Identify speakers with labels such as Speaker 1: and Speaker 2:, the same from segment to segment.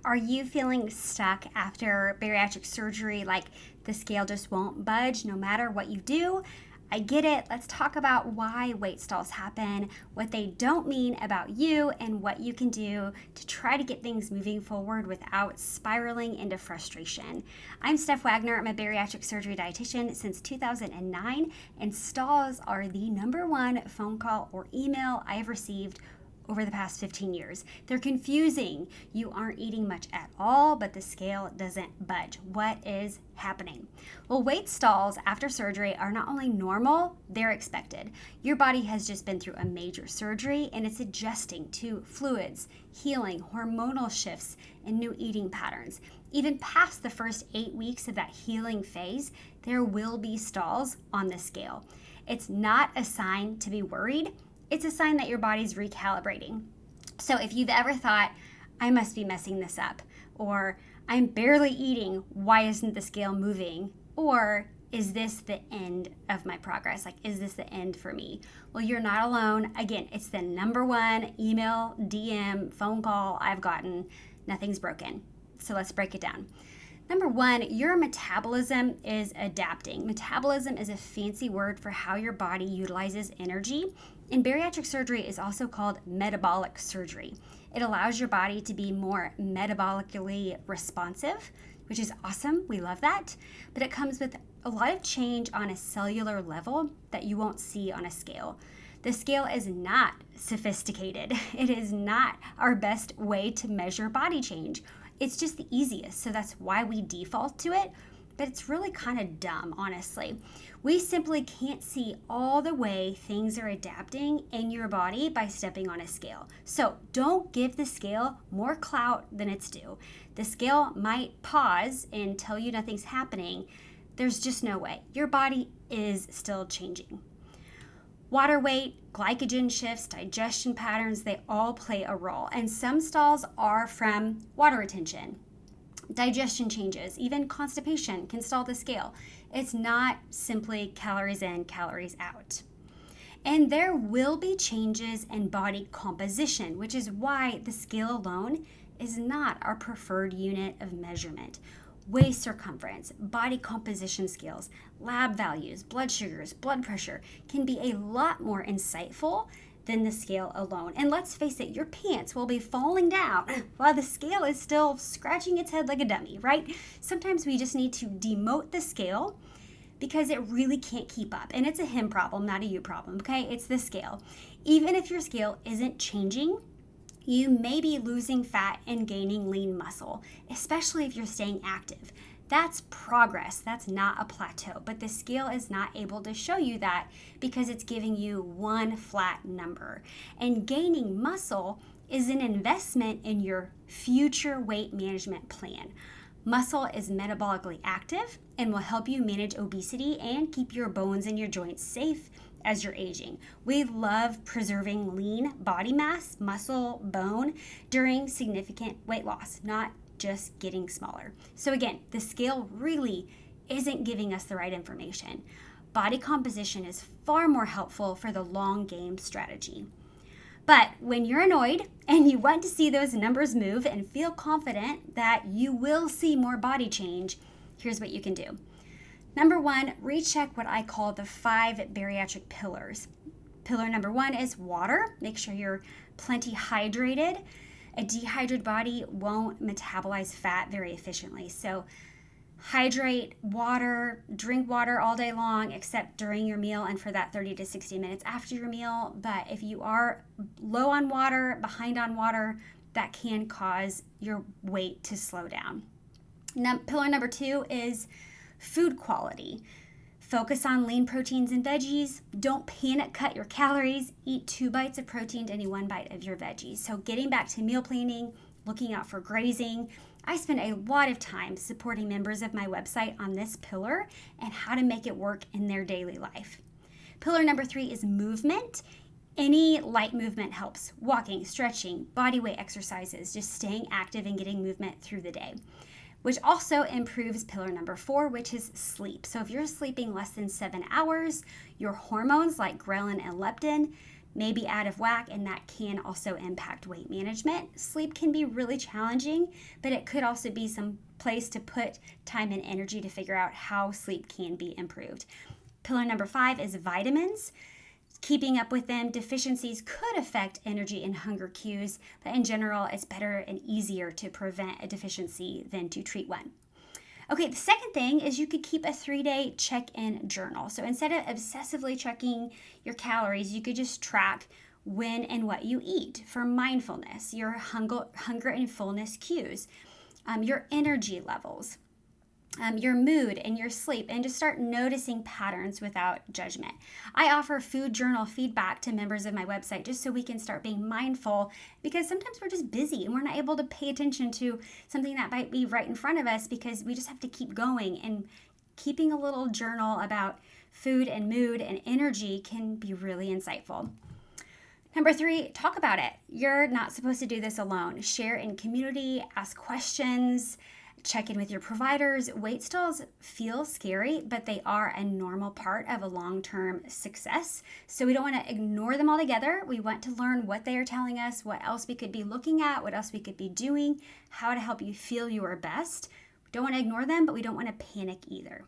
Speaker 1: Are you feeling stuck after bariatric surgery, like the scale just won't budge no matter what you do? I get it. Let's talk about why weight stalls happen, what they don't mean about you, and what you can do to try to get things moving forward without spiraling into frustration. I'm Steph Wagner. I'm a bariatric surgery dietitian since 2009, and stalls are the number one phone call or email I have received over the past 15 years. They're confusing. You aren't eating much at all, but the scale doesn't budge. What is happening? Well, weight stalls after surgery are not only normal, they're expected. Your body has just been through a major surgery and it's adjusting to fluids, healing, hormonal shifts, and new eating patterns. Even past the first 8 weeks of that healing phase, there will be stalls on the scale. It's not a sign to be worried. It's a sign that your body's recalibrating. So if you've ever thought, I must be messing this up, or I'm barely eating, why isn't the scale moving? Or is this the end of my progress? Like, is this the end for me? Well, you're not alone. Again, it's the number one email, DM, phone call I've gotten. Nothing's broken. So let's break it down. Number one, your metabolism is adapting. Metabolism is a fancy word for how your body utilizes energy. And bariatric surgery is also called metabolic surgery. It allows your body to be more metabolically responsive, which is awesome. We love that. But it comes with a lot of change on a cellular level that you won't see on a scale. The scale is not sophisticated. It is not our best way to measure body change. It's just the easiest, so that's why we default to it, but it's really kind of dumb, honestly. We simply can't see all the way things are adapting in your body by stepping on a scale. So don't give the scale more clout than it's due. The scale might pause and tell you nothing's happening. There's just no way. Your body is still changing. Water weight, glycogen shifts, digestion patterns, they all play a role. And some stalls are from water retention, digestion changes, even constipation can stall the scale. It's not simply calories in, calories out. And there will be changes in body composition, which is why the scale alone is not our preferred unit of measurement. Waist circumference, body composition scales, lab values, blood sugars, blood pressure can be a lot more insightful than the scale alone. And let's face it, your pants will be falling down while the scale is still scratching its head like a dummy, right? Sometimes we just need to demote the scale because it really can't keep up. And it's a him problem, not a you problem, okay? It's the scale. Even if your scale isn't changing, you may be losing fat and gaining lean muscle, especially if you're staying active. That's progress. That's not a plateau. But the scale is not able to show you that because it's giving you one flat number. And gaining muscle is an investment in your future weight management plan. Muscle is metabolically active and will help you manage obesity and keep your bones and your joints safe as you're aging. We love preserving lean body mass, muscle, bone during significant weight loss, not just getting smaller. So again, the scale really isn't giving us the right information. Body composition is far more helpful for the long game strategy. But when you're annoyed and you want to see those numbers move and feel confident that you will see more body change, here's what you can do. Number one, recheck what I call the 5 bariatric pillars. Pillar number 1 is water. Make sure you're plenty hydrated. A dehydrated body won't metabolize fat very efficiently. So hydrate, water, drink water all day long except during your meal and for that 30 to 60 minutes after your meal. But if you are low on water, behind on water, that can cause your weight to slow down. Pillar number 2 is food quality. Focus on lean proteins and veggies. Don't panic cut your calories. Eat 2 bites of protein to any 1 bite of your veggies. So getting back to meal planning, looking out for grazing. I spend a lot of time supporting members of my website on this pillar and how to make it work in their daily life. Pillar number 3 is movement. Any light movement helps. Walking, stretching, body weight exercises, just staying active and getting movement through the day, which also improves pillar number 4, which is sleep. So if you're sleeping less than 7 hours, your hormones like ghrelin and leptin may be out of whack, and that can also impact weight management. Sleep can be really challenging, but it could also be some place to put time and energy to figure out how sleep can be improved. Pillar number 5 is vitamins. Keeping up with them, deficiencies could affect energy and hunger cues, but in general, it's better and easier to prevent a deficiency than to treat one. Okay, the second thing is you could keep a 3-day check-in journal. So instead of obsessively checking your calories, you could just track when and what you eat for mindfulness, your hunger and fullness cues, your energy levels, your mood and your sleep, and just start noticing patterns without judgment. I offer food journal feedback to members of my website just so we can start being mindful, because sometimes we're just busy and we're not able to pay attention to something that might be right in front of us because we just have to keep going. And keeping a little journal about food and mood and energy can be really insightful. Number 3, talk about it. You're not supposed to do this alone. Share in community, ask questions, check in with your providers. Weight stalls feel scary, but they are a normal part of a long-term success. So we don't want to ignore them altogether. We want to learn what they are telling us, what else we could be looking at, what else we could be doing, how to help you feel your best. We don't want to ignore them, but we don't want to panic either.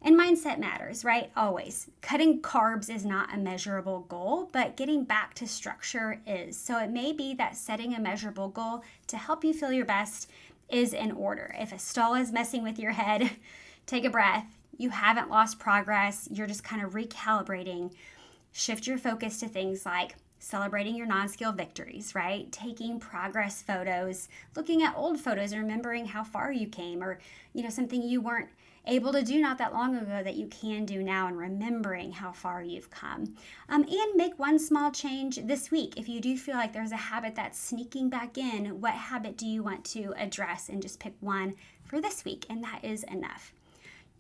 Speaker 1: And mindset matters, right? Always. Cutting carbs is not a measurable goal, but getting back to structure is. So it may be that setting a measurable goal to help you feel your best is in order. If a stall is messing with your head, take a breath. You haven't lost progress. You're just kind of recalibrating. Shift your focus to things like celebrating your non-scale victories, right? Taking progress photos, looking at old photos and remembering how far you came, or, something you weren't able to do not that long ago that you can do now, and remembering how far you've come. And make one small change this week. If you do feel like there's a habit that's sneaking back in, what habit do you want to address? And just pick one for this week, and that is enough.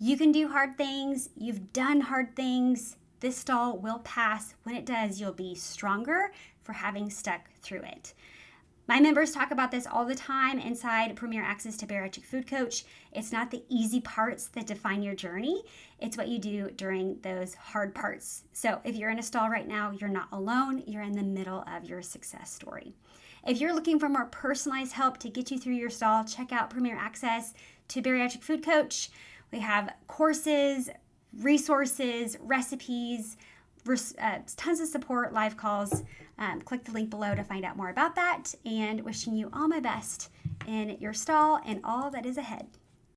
Speaker 1: You can do hard things. You've done hard things. This stall will pass. When it does, you'll be stronger for having stuck through it. My members talk about this all the time inside Premier Access to Bariatric Food Coach. It's not the easy parts that define your journey. It's what you do during those hard parts. So if you're in a stall right now, you're not alone. You're in the middle of your success story. If you're looking for more personalized help to get you through your stall, check out Premier Access to Bariatric Food Coach. We have courses, resources, recipes, tons of support, live calls. Click the link below to find out more about that, and wishing you all my best in your stall and all that is ahead.